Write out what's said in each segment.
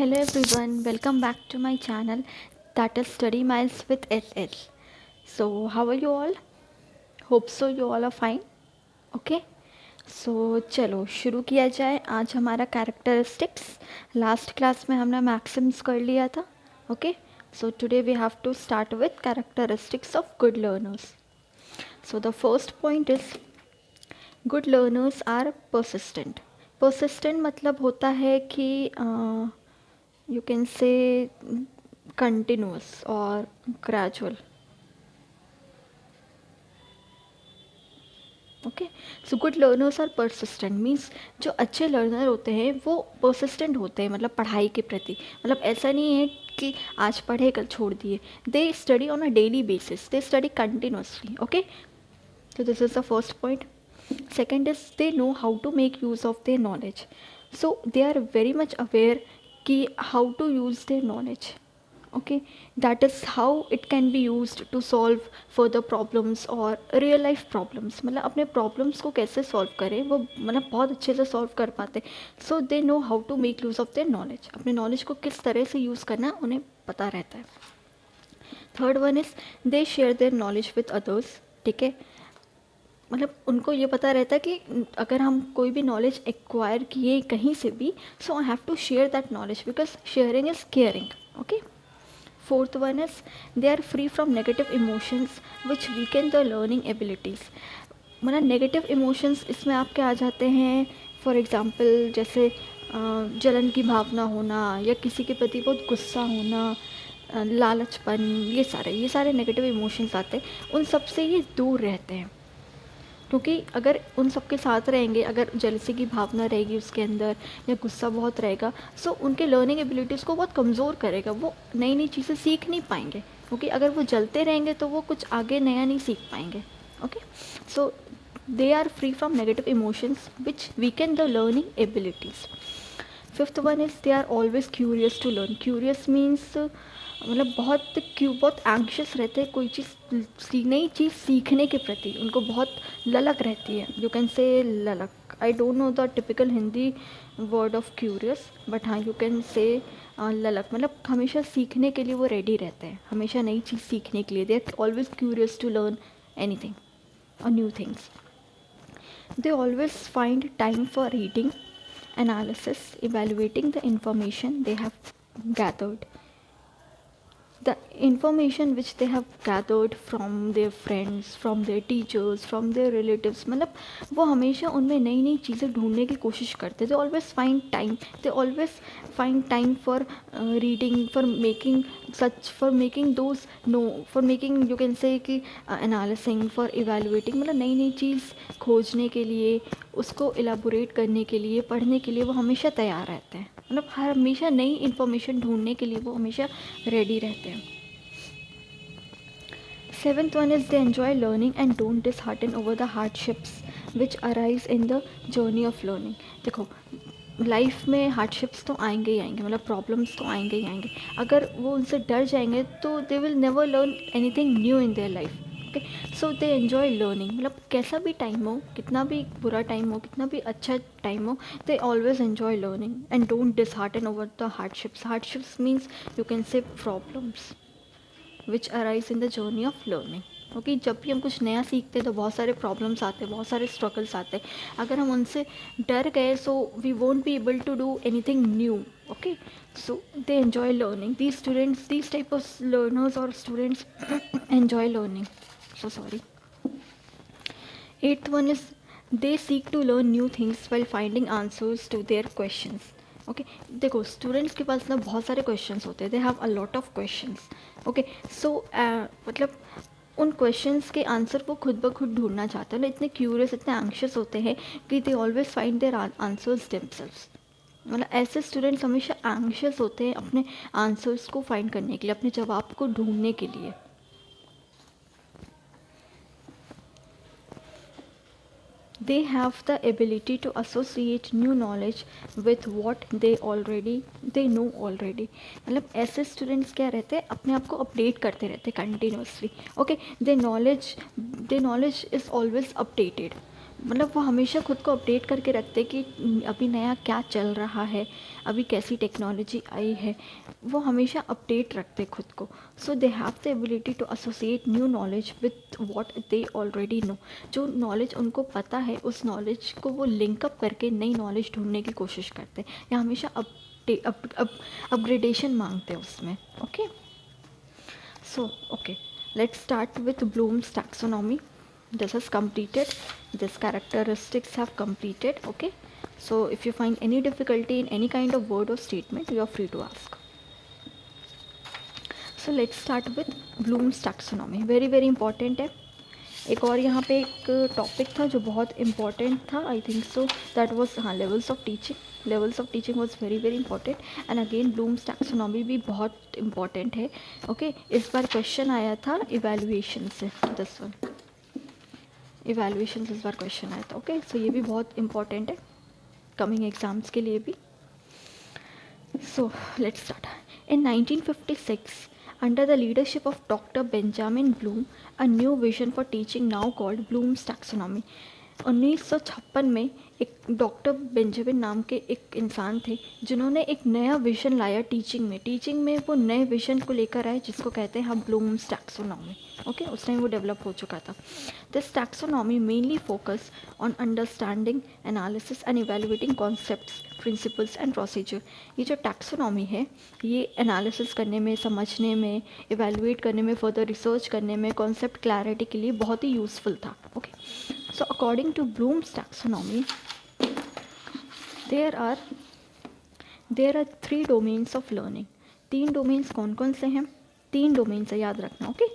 hello everyone, welcome back to my channel that is Study Miles with SS. So, how are you all? Hope so you all are fine. Okay? So चलो शुरू किया जाए. आज हमारा characteristics last class में हमने Maxim's कर लिया था. Okay, so today we have to start with characteristics of good learners. So the first point is good learners are persistent. Persistent मतलब होता है कि you can say continuous or gradual. Okay, so good learners are persistent means जो अच्छे learner होते हैं वो persistent होते हैं, मतलब पढ़ाई के प्रति. मतलब ऐसा नहीं है कि आज पढ़े कल छोड़ दिए. They study on a daily basis, they study continuously. Okay, so this is the first point. Second is they know how to make use of their knowledge. So they are very much aware कि how to use their knowledge. Okay, that is how it can be used to solve further problems or real life problems. मतलब अपने problems को कैसे solve करें वो मतलब बहुत अच्छे से solve कर पाते. So they know how to make use of their knowledge. अपने knowledge को किस तरह से use करना उन्हें पता रहता है. Third one is they share their knowledge with others. ठीक है, मतलब उनको ये पता रहता है कि अगर हम कोई भी नॉलेज एक्वायर किए कहीं से भी, so I have to share that knowledge because sharing is caring. Okay. Fourth one is they are free from negative emotions which weaken the learning abilities. मतलब नेगेटिव इमोशंस इसमें आपके आ जाते हैं. फॉर एग्ज़ाम्पल जैसे जलन की भावना होना या किसी के प्रति बहुत गुस्सा होना, लालचपन, ये सारे नेगेटिव इमोशंस आते हैं. उन सब से ये दूर रहते हैं क्योंकि अगर उन सब के साथ रहेंगे, अगर जेलसी की भावना रहेगी उसके अंदर या गुस्सा बहुत रहेगा, सो उनके लर्निंग एबिलिटीज़ को बहुत कमज़ोर करेगा. वो नई नई चीज़ें सीख नहीं पाएंगे क्योंकि अगर वो जलते रहेंगे तो वो कुछ आगे नया नहीं सीख पाएंगे. Okay, so they are free from negative emotions which weaken the learning abilities. Fifth one is they are always curious to learn. Curious means मतलब बहुत एंक्शस रहते हैं कोई चीज़ नई चीज़ सीखने के प्रति. उनको बहुत ललक रहती है. यू कैन से ललक. I don't know the typical Hindi word of curious, but हाँ यू कैन से ललक. मतलब हमेशा सीखने के लिए वो रेडी रहते हैं, हमेशा नई चीज़ सीखने के लिए. They are always curious to learn anything और new things. They always find time for reading, analysis, evaluating the information they have gathered. The information which they have gathered from their friends, from their teachers, from their relatives, मतलब वो हमेशा उनमें नई नई चीज़ें ढूंढने की कोशिश करते. they always find time, they always find time for reading, for making such, for making those no, for making you can say कि analyzing, for evaluating. मतलब नई नई चीज़ खोजने के लिए, उसको एलाबोरेट करने के लिए, पढ़ने के लिए वो हमेशा तैयार रहते हैं. मतलब हमेशा नई इन्फॉर्मेशन ढूंढने के लिए वो हमेशा रेडी रहते हैं. Seventh one is they enjoy learning and don't dishearten over the hardships which arise in the journey of learning. देखो लाइफ में हार्डशिप्स तो आएंगे ही आएंगे, मतलब प्रॉब्लम्स तो आएंगे ही आएंगे. अगर वो उनसे डर जाएंगे तो they will never learn anything new in their life. So they enjoy learning. मतलब कैसा भी टाइम हो, कितना भी बुरा टाइम हो, कितना भी अच्छा टाइम हो, they always enjoy learning and don't dishearten over the hardships. Hardships means you can say problems which arise in the journey of learning. क्योंकि जब भी हम कुछ नया सीखते हैं तो बहुत सारे प्रॉब्लम्स आते हैं, बहुत सारे स्ट्रगल्स आते हैं. अगर हम उनसे डर गए so we won't be able to do anything new. Okay, so they enjoy learning. These students, these type of learners और students enjoy learning. So sorry. Eighth one is they seek to learn new things while finding answers to their questions. Okay, देखो students के पास ना बहुत सारे questions होते हैं. They have a lot of questions. Okay, so मतलब उन क्वेश्चंस के आंसर वो खुद ब खुद ढूंढना चाहते हैं. ना इतने क्यूरियस, इतने एंक्शियस होते हैं कि दे always find their answers themselves. मतलब ऐसे स्टूडेंट्स हमेशा एंक्शियस होते हैं अपने आंसर्स को फाइंड करने के लिए, अपने जवाब को ढूंढने के लिए. They have the ability to associate new knowledge with what they know already. मतलब ऐसे स्टूडेंट्स क्या रहते हैं, अपने आप को अपडेट करते रहते हैं continuously. Okay, they knowledge is always updated. मतलब वो हमेशा खुद को अपडेट करके रखते कि अभी नया क्या चल रहा है, अभी कैसी टेक्नोलॉजी आई है, वो हमेशा अपडेट रखते खुद को. So they have the ability to associate new knowledge with what they already know. जो नॉलेज उनको पता है उस नॉलेज को वो लिंकअप करके नई नॉलेज ढूंढने की कोशिश करते हैं, या हमेशा अपग्रेडेशन मांगते हैं उसमें. Okay, so okay, let's start with Bloom's taxonomy. This is completed. These characteristics have completed. Okay, so if you find any difficulty in any kind of word or statement, you are free to ask. So let's start with Bloom's taxonomy. Very very important है. एक और यहाँ पे एक topic था जो बहुत important था, I think so that was levels of teaching. Levels of teaching was very very important. And again Bloom's taxonomy भी बहुत इम्पॉर्टेंट है. ओके, इस बार क्वेश्चन आया था इवैल्यूएशन से. दिस वन इवैल्यूएशन से इस बार क्वेश्चन आया था. ओके, सो ये भी बहुत इम्पॉर्टेंट है कमिंग एग्जाम्स के लिए भी. So let's start. In 1956, under the leadership of Dr. Benjamin Bloom, a new vision for teaching now called Bloom's taxonomy. 1956 में एक डॉक्टर बेंजामिन नाम के एक इंसान थे जिन्होंने एक नया विजन लाया टीचिंग में. टीचिंग में वो नए विजन को लेकर आए जिसको कहते हैं हम ब्लूम्स टैक्सोनॉमी. ओके, उस टाइम वो डेवलप हो चुका था. This taxonomy mainly focus on understanding, analysis and evaluating concepts, principles and procedure. ये जो टैक्सोनॉमी है ये एनालिसिस करने में, समझने में, इवेल्युएट करने में, फर्दर रिसर्च करने में, कॉन्सेप्ट क्लैरिटी के लिए बहुत ही यूज़फुल था. Okay, so according to Bloom's taxonomy there are 3 domains of learning. 3 domains कौन कौन से हैं? 3 डोमेन्स है, याद रखना. Okay,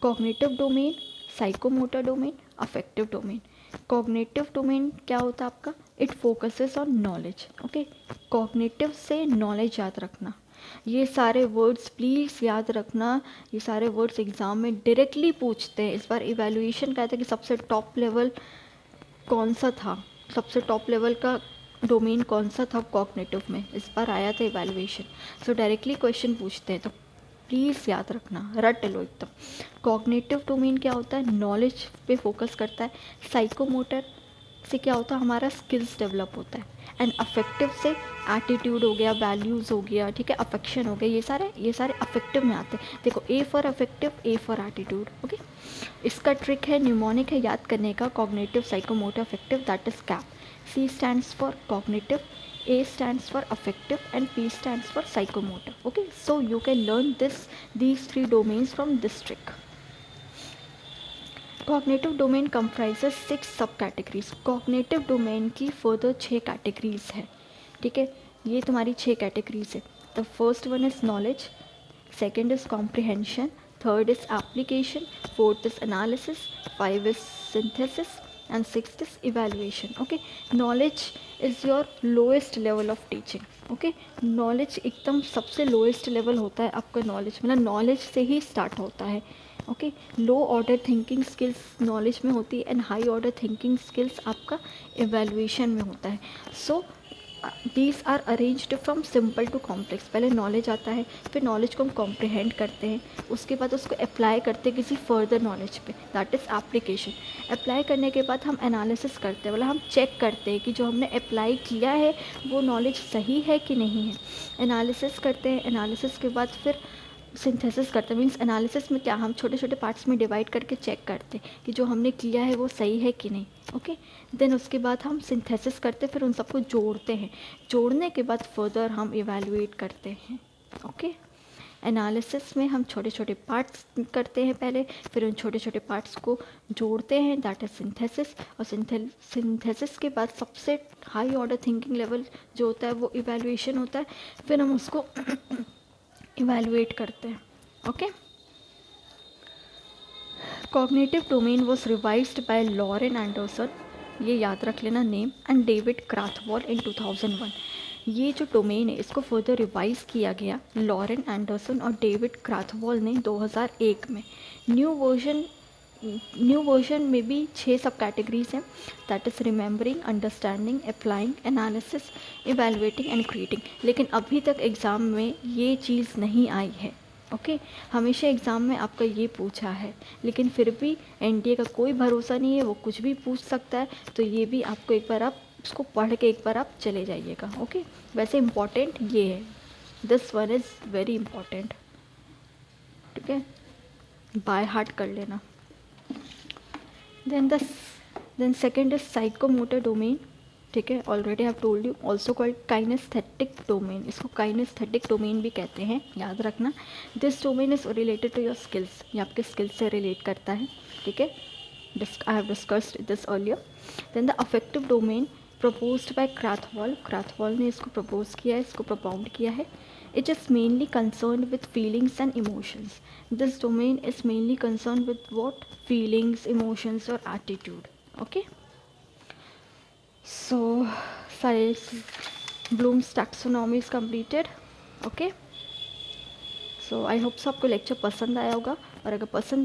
cognitive domain, psychomotor domain, affective domain. Cognitive domain क्या होता है आपका? It focuses on knowledge. Okay, cognitive से नॉलेज याद रखना. ये सारे वर्ड्स प्लीज़ याद रखना. ये सारे वर्ड्स एग्ज़ाम में डायरेक्टली पूछते हैं. इस बार इवैल्यूएशन कहते हैं कि सबसे टॉप लेवल कौन सा था, सबसे टॉप लेवल का डोमेन कौन सा था कॉग्निटिव में. इस बार आया था इवैल्यूएशन. सो डायरेक्टली क्वेश्चन पूछते हैं तो प्लीज़ याद रखना, रट लो एकदम. कॉग्निटिव डोमेन क्या होता है? नॉलेज पे फोकस करता है. साइकोमोटर से क्या होता है? हमारा स्किल्स डेवलप होता है. एंड अफेक्टिव से एटीट्यूड हो गया, वैल्यूज़ हो गया, ठीक है, अफेक्शन हो गया, ये सारे अफेक्टिव में आते हैं. देखो, A for affective, A for attitude. Okay, इसका ट्रिक है, न्यूमोनिक है याद करने का. Cognitive, psychomotor, affective, that is cap. C stands for cognitive, A stands for affective, and P stands for psychomotor. Okay, so you can learn these 3 domains from this trick. Cognitive domain comprises 6 subcategories. Cognitive domain की further 6 categories है. ठीक है, ये तुम्हारी 6 categories है. The first one is knowledge, second is comprehension, third is application, fourth is analysis, 5 is synthesis, and 6th is evaluation. Okay, knowledge is your lowest level of teaching. Okay, knowledge एकदम सबसे lowest level होता है आपका. knowledge मतलब knowledge से ही start होता है. Okay, low order thinking skills knowledge में होती है and high order thinking skills आपका एवेल्युएशन में होता है. So these are arranged from simple to complex. पहले नॉलेज आता है, फिर नॉलेज को हम कॉम्प्रिहेंड करते हैं, उसके बाद उसको अप्लाई करते हैं किसी फर्दर नॉलेज पे, दैट इज़ एप्लीकेशन. अप्लाई करने के बाद हम एनालिसिस करते हैं, मतलब हम चेक करते हैं कि जो हमने अप्लाई किया है वो नॉलेज सही है कि नहीं है. एनालिसिस करते हैं, एनालिसिस के बाद फिर सिंथेसिस करते हैं. मीन्स एनालिसिस में क्या, हम छोटे छोटे पार्ट्स में डिवाइड करके चेक करते हैं कि जो हमने किया है वो सही है कि नहीं. ओके, देन उसके बाद हम सिंथेसिस करते, फिर उन सबको जोड़ते हैं. जोड़ने के बाद फर्दर हम इवैल्यूएट करते हैं. ओके, एनालिसिस में हम छोटे छोटे पार्ट्स करते हैं पहले, फिर उन छोटे छोटे पार्ट्स को जोड़ते हैं, दैट इज सिंथेसिस. और सिंथेसिस के बाद सबसे हाई ऑर्डर थिंकिंग लेवल जो होता है वो इवैल्यूएशन होता है. फिर हम उसको इवैल्यूएट करते हैं. Okay, cognitive domain was revised by Lauren Anderson, ये याद रख लेना name, and David Krathwohl in 2001. ये जो डोमेन है इसको फर्दर रिवाइज किया गया लॉरेन एंडरसन और डेविड क्राथवॉल ने 2001 में. न्यू वर्जन में भी 6 सब कैटेगरीज हैं, that is remembering, understanding, applying, analysis, evaluating and creating. लेकिन अभी तक एग्ज़ाम में ये चीज़ नहीं आई है. ओके। हमेशा एग्ज़ाम में आपका ये पूछा है, लेकिन फिर भी एनडीए का कोई भरोसा नहीं है, वो कुछ भी पूछ सकता है। तो ये भी आपको एक बार आप उसको पढ़ के एक बार आप चले जाइएगा। ओके, वैसे इम्पॉर्टेंट ये है, this one is very important. ठीक है, बाय हार्ट कर लेना। Then then second is psychomotor domain. ठीक है, already have told you, also called kinesthetic domain. इसको काइनेस्थेटिक डोमेन भी कहते हैं, याद रखना। This domain is related to your skills, ये आपके स्किल्स से रिलेट करता है। ठीक है, I have discussed this earlier. Then the affective domain proposed by Krathwohl, Krathwohl ने इसको प्रपोज किया है, इसको propound किया है। It is mainly concerned with feelings and emotions. This domain is mainly concerned with what? Feelings, emotions or attitude. Okay. So, Bloom's taxonomy is completed. Okay. So I hope so आपको lecture पसंद आया होगा, और अगर पसंद